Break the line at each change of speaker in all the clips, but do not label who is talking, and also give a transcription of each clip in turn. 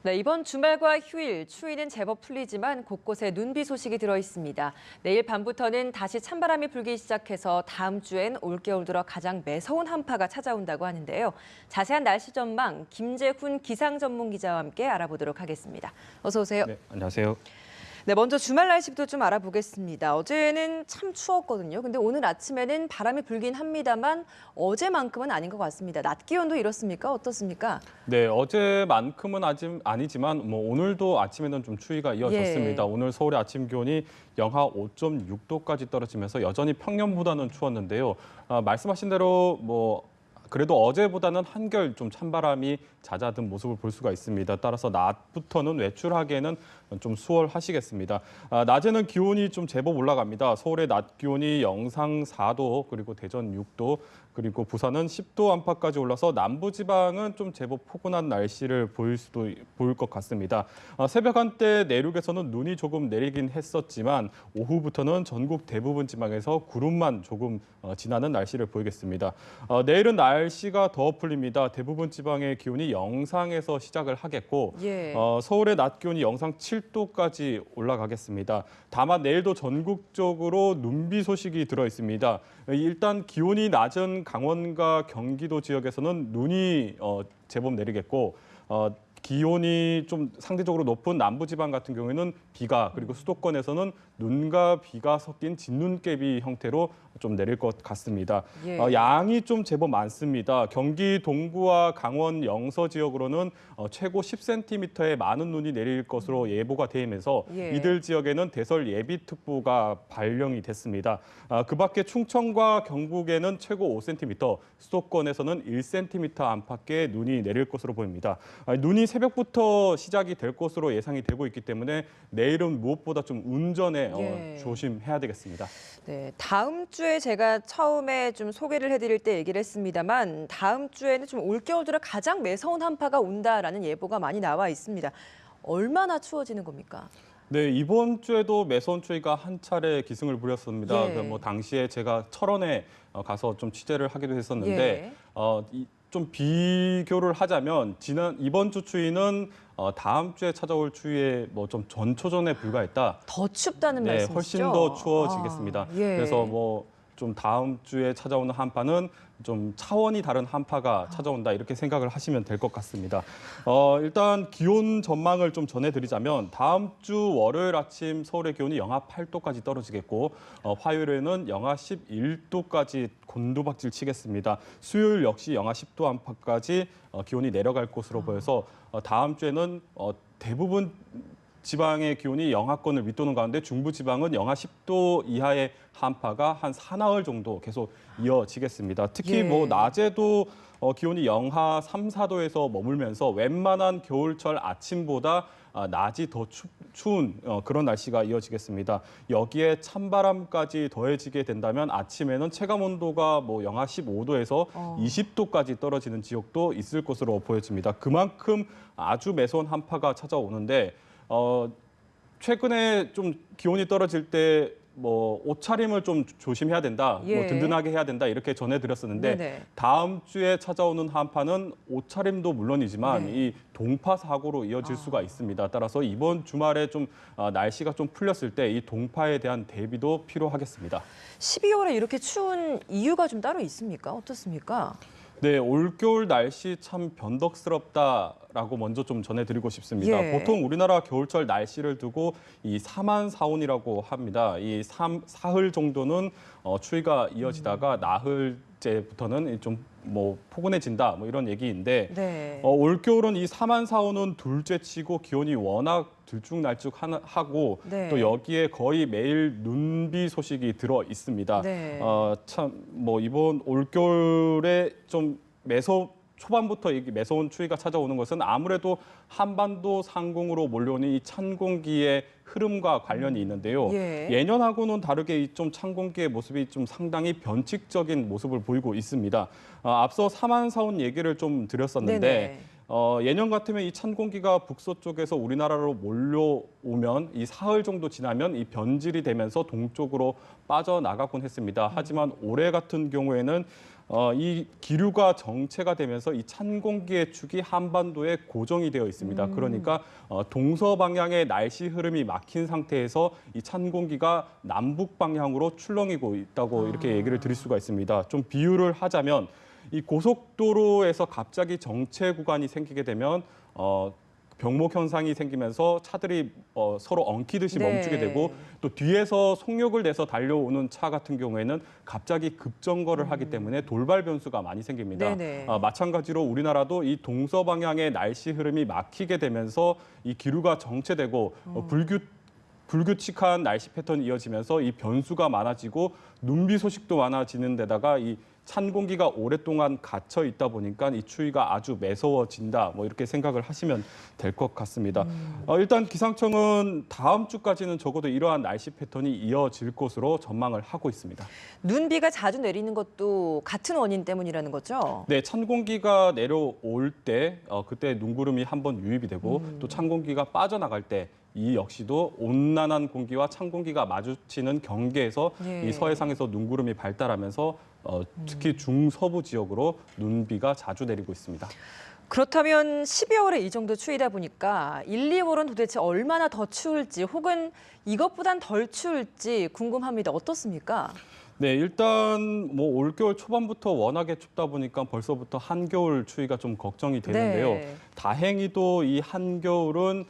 네, 이번 주말과 휴일 추위는 제법 풀리지만 곳곳에 눈비 소식이 들어 있습니다. 내일 밤부터는 다시 찬바람이 불기 시작해서 다음 주엔 올겨울 들어 가장 매서운 한파가 찾아온다고 하는데요. 자세한 날씨 전망 김재훈 기상 전문 기자와 함께 알아보도록 하겠습니다. 어서 오세요.
네, 안녕하세요.
네, 먼저 주말 날씨부터 좀 알아보겠습니다. 어제는 참 추웠거든요. 근데 오늘 아침에는 바람이 불긴 합니다만 어제만큼은 아닌 것 같습니다. 낮 기온도 이렇습니까? 어떻습니까?
네, 어제만큼은 아직 아니지만 오늘도 아침에는 좀 추위가 이어졌습니다.
예.
오늘 서울의 아침 기온이 영하 5.6도까지 떨어지면서 여전히 평년보다는 추웠는데요. 말씀하신 대로 그래도 어제보다는 한결 좀 찬바람이 잦아든 모습을 볼 수가 있습니다. 따라서 낮부터는 외출하기에는 좀 수월하시겠습니다. 낮에는 기온이 좀 제법 올라갑니다. 서울의 낮 기온이 영상 4도, 그리고 대전 6도, 그리고 부산은 10도 안팎까지 올라서 남부지방은 좀 제법 포근한 날씨를 보일 것 같습니다. 새벽 한때 내륙에서는 눈이 조금 내리긴 했었지만 오후부터는 전국 대부분 지방에서 구름만 조금 지나는 날씨를 보이겠습니다. 내일은 날씨가 더 풀립니다. 대부분 지방의 기온이 영상에서 시작을 하겠고
예.
서울의 낮 기온이 영상 7도까지 올라가겠습니다. 다만 내일도 전국적으로 눈비 소식이 들어 있습니다. 일단 기온이 낮은 강원과 경기도 지역에서는 눈이 제법 내리겠고 기온이 좀 상대적으로 높은 남부지방 같은 경우에는 비가, 그리고 수도권에서는 눈과 비가 섞인 진눈깨비 형태로 좀 내릴 것 같습니다.
예.
양이 좀 제법 많습니다. 경기 동부와 강원 영서 지역으로는 최고 10cm의 많은 눈이 내릴 것으로 예보가 되면서
예.
이들 지역에는 대설 예비특보가 발령이 됐습니다. 그 밖에 충청과 경북에는 최고 5cm, 수도권에서는 1cm 안팎의 눈이 내릴 것으로 보입니다. 눈이 새벽부터 시작이 될 것으로 예상이 되고 있기 때문에 내일은 무엇보다 좀 운전에
예.
조심해야 되겠습니다.
네, 다음 주에 제가 처음에 좀 소개를 해드릴 때 얘기를 했습니다만 다음 주에는 좀 올겨울 들어 가장 매서운 한파가 온다라는 예보가 많이 나와 있습니다. 얼마나 추워지는 겁니까?
네, 이번 주에도 매서운 추위가 한 차례 기승을 부렸습니다.
예.
당시에 제가 철원에 가서 좀 취재를 하기도 했었는데
예.
좀 비교를 하자면 이번 주 추위는 다음 주에 찾아올 추위에 좀 전초전에 불과했다.
더 춥다는
네,
말씀이시죠?
훨씬 더 추워지겠습니다.
예.
그래서 좀 다음 주에 찾아오는 한파는 좀 차원이 다른 한파가 찾아온다, 이렇게 생각을 하시면 될 것 같습니다. 일단 기온 전망을 좀 전해드리자면 다음 주 월요일 아침 서울의 기온이 영하 8도까지 떨어지겠고 화요일에는 영하 11도까지 곤두박질 치겠습니다. 수요일 역시 영하 10도 안팎까지 기온이 내려갈 것으로 보여서 다음 주에는 대부분 지방의 기온이 영하권을 윗도는 가운데 중부지방은 영하 10도 이하의 한파가 한 사나흘 정도 계속 이어지겠습니다. 특히
예.
낮에도 기온이 영하 3, 4도에서 머물면서 웬만한 겨울철 아침보다 낮이 더 추운 그런 날씨가 이어지겠습니다. 여기에 찬바람까지 더해지게 된다면 아침에는 체감온도가 영하 15도에서 20도까지 떨어지는 지역도 있을 것으로 보여집니다. 그만큼 아주 매서운 한파가 찾아오는데 최근에 좀 기온이 떨어질 때 옷차림을 좀 조심해야 된다,
예.
든든하게 해야 된다, 이렇게 전해드렸었는데
네네.
다음 주에 찾아오는 한파는 옷차림도 물론이지만
네.
이 동파 사고로 이어질 수가 있습니다. 따라서 이번 주말에 좀 날씨가 좀 풀렸을 때 이 동파에 대한 대비도 필요하겠습니다.
12월에 이렇게 추운 이유가 좀 따로 있습니까? 어떻습니까?
네, 올겨울 날씨 참 변덕스럽다라고 먼저 좀 전해드리고 싶습니다.
예.
보통 우리나라 겨울철 날씨를 두고 이 사만사온이라고 합니다. 이 사흘 정도는 추위가 이어지다가 나흘째부터는 좀 포근해진다, 이런 얘기인데
네.
올겨울은 이 사만사온은 둘째치고 기온이 워낙 들쭉날쭉하고
네.
또 여기에 거의 매일 눈비 소식이 들어 있습니다.
네.
이번 올겨울에 좀 초반부터 이 매서운 추위가 찾아오는 것은 아무래도 한반도 상공으로 몰려오는 이 찬 공기의 흐름과 관련이 있는데요.
예.
예년하고는 다르게 좀 찬 공기의 모습이 좀 상당히 변칙적인 모습을 보이고 있습니다. 앞서 사만사온 얘기를 좀 드렸었는데 예년 같으면 이 찬 공기가 북서쪽에서 우리나라로 몰려오면 이 사흘 정도 지나면 이 변질이 되면서 동쪽으로 빠져나가곤 했습니다. 하지만 올해 같은 경우에는 이 기류가 정체가 되면서 이 찬 공기의 축이 한반도에 고정이 되어 있습니다. 그러니까 동서 방향의 날씨 흐름이 막힌 상태에서 이 찬 공기가 남북 방향으로 출렁이고 있다고 이렇게 얘기를 드릴 수가 있습니다. 좀 비유를 하자면 이 고속도로에서 갑자기 정체 구간이 생기게 되면 병목 현상이 생기면서 차들이 서로 엉키듯이
네.
멈추게 되고 또 뒤에서 속력을 내서 달려오는 차 같은 경우에는 갑자기 급정거를 하기 때문에 돌발 변수가 많이 생깁니다.
네네.
마찬가지로 우리나라도 이 동서 방향의 날씨 흐름이 막히게 되면서 이 기류가 정체되고 불규칙한 날씨 패턴이 이어지면서 이 변수가 많아지고 눈비 소식도 많아지는 데다가 이 찬 공기가 오랫동안 갇혀 있다 보니까 이 추위가 아주 매서워진다. 뭐 이렇게 생각을 하시면 될 것 같습니다. 일단 기상청은 다음 주까지는 적어도 이러한 날씨 패턴이 이어질 것으로 전망을 하고 있습니다.
눈비가 자주 내리는 것도 같은 원인 때문이라는 거죠?
네, 찬 공기가 내려올 때 그때 눈구름이 한번 유입이 되고 또 찬 공기가 빠져나갈 때 이 역시도 온난한 공기와 찬 공기가 마주치는 경계에서
예.
이 서해상에서 눈구름이 발달하면서 특히 중서부 지역으로 눈비가 자주 내리고 있습니다.
그렇다면 12월에 이 정도 추위다 보니까 1, 2월은 도대체 얼마나 더 추울지 혹은 이것보단 덜 추울지 궁금합니다. 어떻습니까?
네, 일단 뭐 올겨울 초반부터 워낙에 춥다 보니까 벌써부터 한겨울 추위가 좀 걱정이 되는데요.
네.
다행히도 이 한겨울은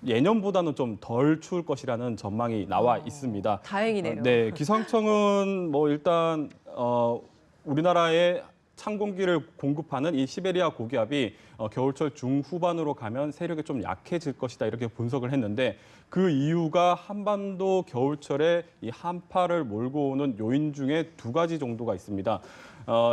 예년보다는 좀 덜 추울 것이라는 전망이 나와 있습니다.
다행이네요.
네, 기상청은 뭐 일단 우리나라에 찬 공기를 공급하는 이 시베리아 고기압이 겨울철 중후반으로 가면 세력이 좀 약해질 것이다 이렇게 분석을 했는데 그 이유가 한반도 겨울철에 이 한파를 몰고 오는 요인 중에 두 가지 정도가 있습니다.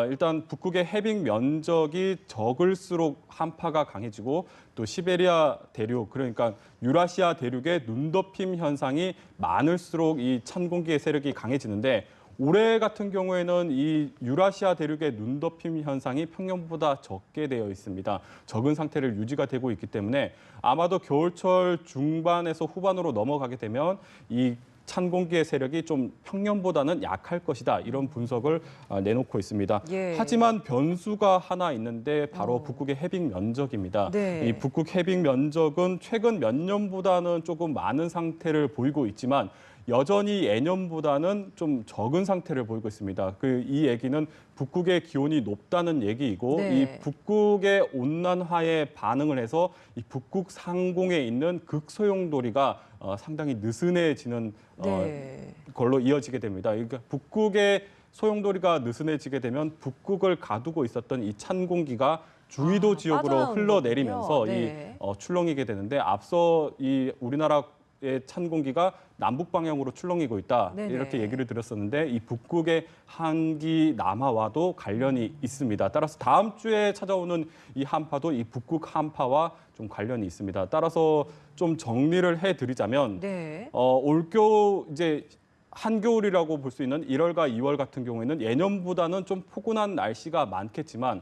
일단 북극의 해빙 면적이 적을수록 한파가 강해지고 또 시베리아 대륙 그러니까 유라시아 대륙의 눈덮임 현상이 많을수록 이 찬 공기의 세력이 강해지는데 올해 같은 경우에는 이 유라시아 대륙의 눈덮임 현상이 평년보다 적게 되어 있습니다. 적은 상태를 유지가 되고 있기 때문에 아마도 겨울철 중반에서 후반으로 넘어가게 되면 이 찬 공기의 세력이 좀 평년보다는 약할 것이다. 이런 분석을 내놓고 있습니다.
예.
하지만 변수가 하나 있는데 바로 북극의 해빙 면적입니다.
네.
이 북극 해빙 면적은 최근 몇 년보다는 조금 많은 상태를 보이고 있지만 여전히 예년보다는 좀 적은 상태를 보이고 있습니다. 이 얘기는 북극의 기온이 높다는 얘기이고
네.
이 북극의 온난화에 반응을 해서 이 북극 상공에 있는 극소용돌이가 상당히 느슨해지는
네.
걸로 이어지게 됩니다. 그러니까 북극의 소용돌이가 느슨해지게 되면 북극을 가두고 있었던 이 찬 공기가 주위도 지역으로
빠져나오는
흘러내리면서
거군요. 네.
출렁이게 되는데 앞서 이 우리나라의 찬 공기가 남북 방향으로 출렁이고 있다
네네.
이렇게 얘기를 드렸었는데 이 북극의 한기 남하와도 관련이 있습니다. 따라서 다음 주에 찾아오는 이 한파도 이 북극 한파와 좀 관련이 있습니다. 따라서 좀 정리를 해드리자면
네.
올겨울 이제 한겨울이라고 볼 수 있는 1월과 2월 같은 경우에는 예년보다는 좀 포근한 날씨가 많겠지만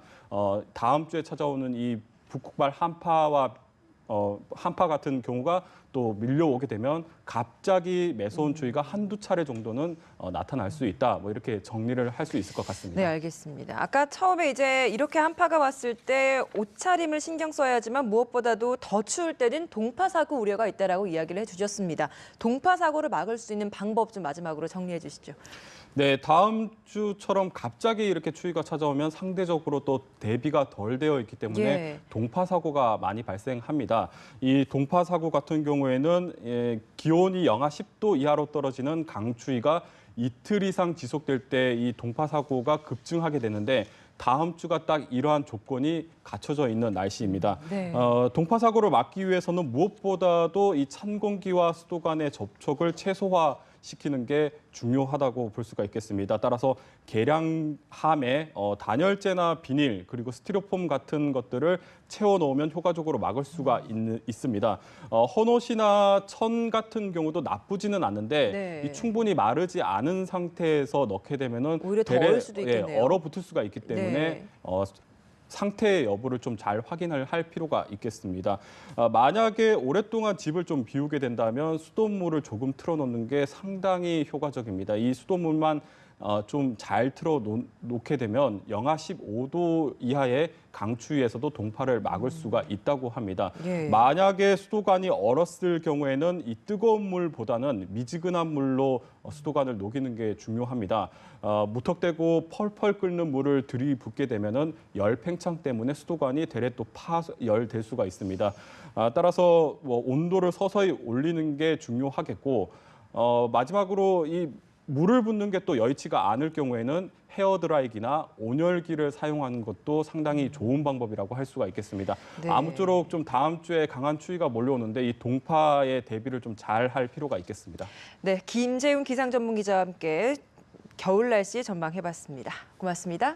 다음 주에 찾아오는 이 북극발 한파 같은 경우가 또 밀려오게 되면 갑자기 매서운 추위가 한두 차례 정도는 나타날 수 있다. 뭐 이렇게 정리를 할 수 있을 것 같습니다.
네, 알겠습니다. 아까 처음에 이제 이렇게 한파가 왔을 때 옷차림을 신경 써야 하지만 무엇보다도 더 추울 때는 동파 사고 우려가 있다라고 이야기를 해주셨습니다. 동파 사고를 막을 수 있는 방법 좀 마지막으로 정리해 주시죠.
네, 다음 주처럼 갑자기 이렇게 추위가 찾아오면 상대적으로 또 대비가 덜 되어 있기 때문에
예.
동파 사고가 많이 발생합니다. 이 동파 사고 같은 경우에는 기온이 영하 10도 이하로 떨어지는 강추위가 이틀 이상 지속될 때 이 동파 사고가 급증하게 되는데 다음 주가 딱 이러한 조건이 갖춰져 있는 날씨입니다.
네.
동파 사고를 막기 위해서는 무엇보다도 이 찬 공기와 수도 간의 접촉을 최소화시키는 게 중요하다고 볼 수가 있겠습니다. 따라서 계량함에 단열재나 비닐 그리고 스티로폼 같은 것들을 채워 넣으면 효과적으로 막을 수가 있습니다. 헌옷이나 천 같은 경우도 나쁘지는 않는데
네.
이 충분히 마르지 않은 상태에서 넣게 되면은
오히려 더울 수도 있겠네요.
얼어붙을 수가 있기 때문에
네.
상태의 여부를 좀 잘 확인을 할 필요가 있겠습니다. 만약에 오랫동안 집을 좀 비우게 된다면 수돗물을 조금 틀어놓는 게 상당히 효과적입니다. 이 수돗물만 좀 잘 틀어 놓게 되면 영하 15도 이하의 강추위에서도 동파를 막을 수가 있다고 합니다.
예.
만약에 수도관이 얼었을 경우에는 이 뜨거운 물보다는 미지근한 물로 수도관을 녹이는 게 중요합니다. 무턱대고 펄펄 끓는 물을 들이붓게 되면은 열 팽창 때문에 수도관이 대래 또 파열될 수가 있습니다. 따라서 뭐 온도를 서서히 올리는 게 중요하겠고 마지막으로 이 물을 붓는 게 또 여의치가 않을 경우에는 헤어드라이기나 온열기를 사용하는 것도 상당히 좋은 방법이라고 할 수가 있겠습니다.
네.
아무쪼록 좀 다음 주에 강한 추위가 몰려오는데 이 동파에 대비를 좀 잘 할 필요가 있겠습니다.
네, 김재훈 기상전문기자와 함께 겨울 날씨 전망해봤습니다. 고맙습니다.